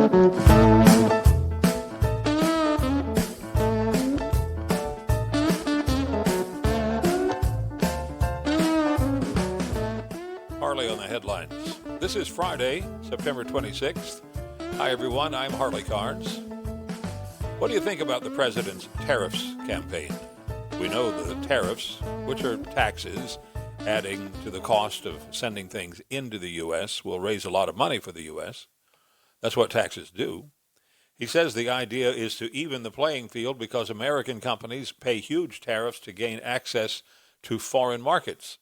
Harley on the headlines. This is Friday, September 26th. Hi, everyone. I'm Harley Carnes. What do you think about the president's tariffs campaign? We know the tariffs, which are taxes adding to the cost of sending things into the U.S., will raise a lot of money for the U.S. That's what taxes do. He says the idea is to even the playing field because American companies pay huge tariffs to gain access to foreign markets.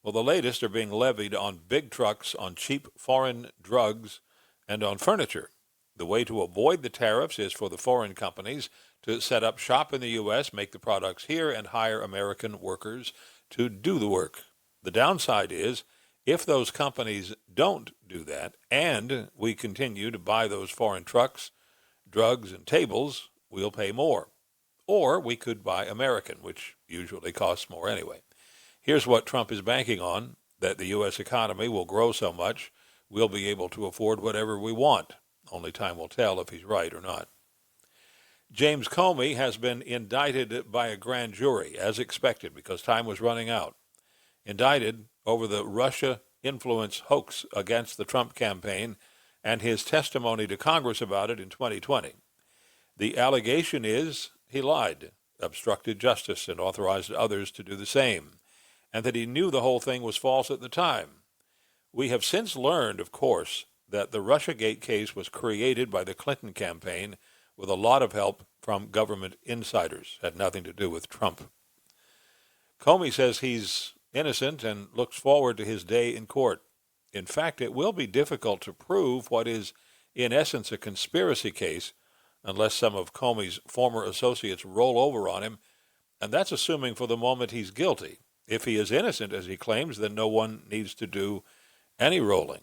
Well, the latest are being levied on big trucks, on cheap foreign drugs, and on furniture. The way to avoid the tariffs is for the foreign companies to set up shop in the U.S., make the products here, and hire American workers to do the work. The downside is, if those companies don't do that, and we continue to buy those foreign trucks, drugs, and tables, we'll pay more. Or we could buy American, which usually costs more anyway. Here's what Trump is banking on, that the U.S. economy will grow so much, we'll be able to afford whatever we want. Only time will tell if he's right or not. James Comey has been indicted by a grand jury, as expected, because time was running out. Indicted over the Russia influence hoax against the Trump campaign and his testimony to Congress about it in 2020. The allegation is he lied, obstructed justice, and authorized others to do the same, and that he knew the whole thing was false at the time. We have since learned, of course, that the Russiagate case was created by the Clinton campaign with a lot of help from government insiders. Had nothing to do with Trump. Comey says he's innocent and looks forward to his day in court. In fact, it will be difficult to prove what is, in essence, a conspiracy case unless some of Comey's former associates roll over on him, and that's assuming for the moment he's guilty. If he is innocent, as he claims, then no one needs to do any rolling.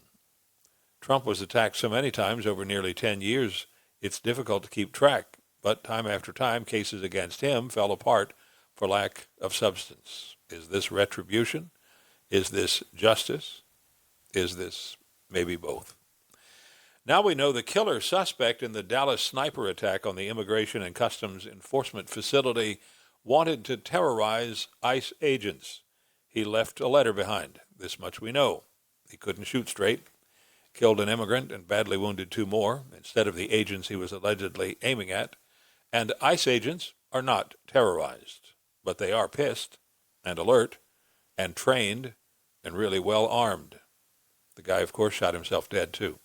Trump was attacked so many times over nearly 10 years, it's difficult to keep track. But time after time, cases against him fell apart for lack of substance. Is this retribution? Is this justice? Is this maybe both? Now we know the killer suspect in the Dallas sniper attack on the Immigration and Customs Enforcement facility wanted to terrorize ICE agents. He left a letter behind. This much we know. He couldn't shoot straight, killed an immigrant and badly wounded two more instead of the agents he was allegedly aiming at. And ICE agents are not terrorized, but they are pissed and alert and trained and really well armed. The guy, of course, shot himself dead, too.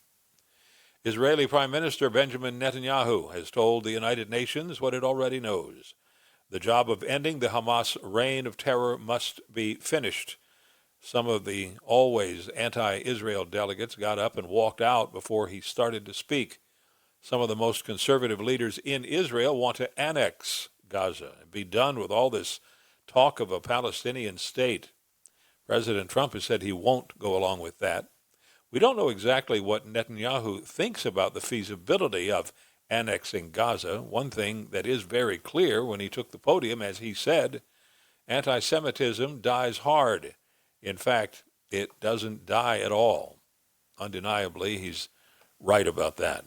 Israeli Prime Minister Benjamin Netanyahu has told the United Nations what it already knows. The job of ending the Hamas reign of terror must be finished. Some of the always anti-Israel delegates got up and walked out before he started to speak. Some of the most conservative leaders in Israel want to annex Gaza and be done with all this talk of a Palestinian state. President Trump has said he won't go along with that. We don't know exactly what Netanyahu thinks about the feasibility of annexing Gaza. One thing that is very clear when he took the podium, as he said, anti-Semitism dies hard. In fact, it doesn't die at all. Undeniably, he's right about that.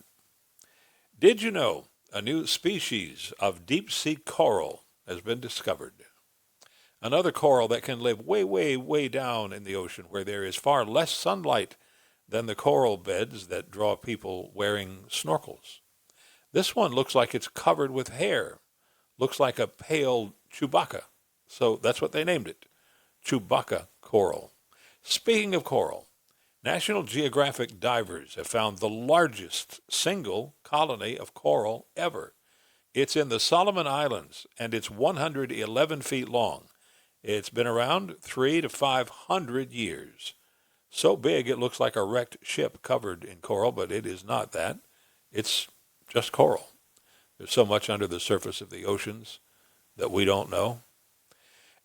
Did you know a new species of deep-sea coral has been discovered? Another coral that can live way, way, way down in the ocean where there is far less sunlight than the coral beds that draw people wearing snorkels. This one looks like it's covered with hair. Looks like a pale Chewbacca. So that's what they named it, Chewbacca coral. Speaking of coral, National Geographic divers have found the largest single colony of coral ever. It's in the Solomon Islands, and it's 111 feet long. It's been around 300 to 500 years. So big it looks like a wrecked ship covered in coral, but it is not that. It's just coral. There's so much under the surface of the oceans that we don't know.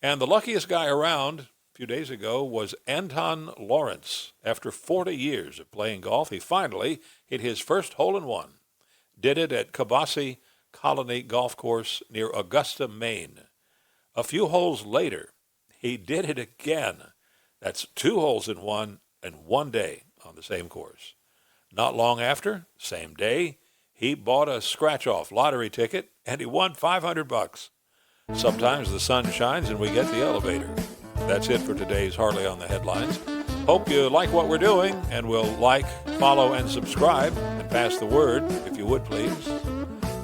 And the luckiest guy around a few days ago was Anton Lawrence. After 40 years of playing golf, he finally hit his first hole-in-one. Did it at Kabasi Colony Golf Course near Augusta, Maine. A few holes later, he did it again. That's 2 holes in one and 1 day on the same course. Not long after, same day, he bought a scratch-off lottery ticket and he won $500. Sometimes the sun shines and we get the elevator. That's it for today's Harley on the Headlines. Hope you like what we're doing and will like, follow, and subscribe and pass the word if you would please.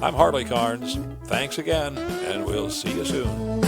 I'm Harley Carnes. Thanks again, and we'll see you soon.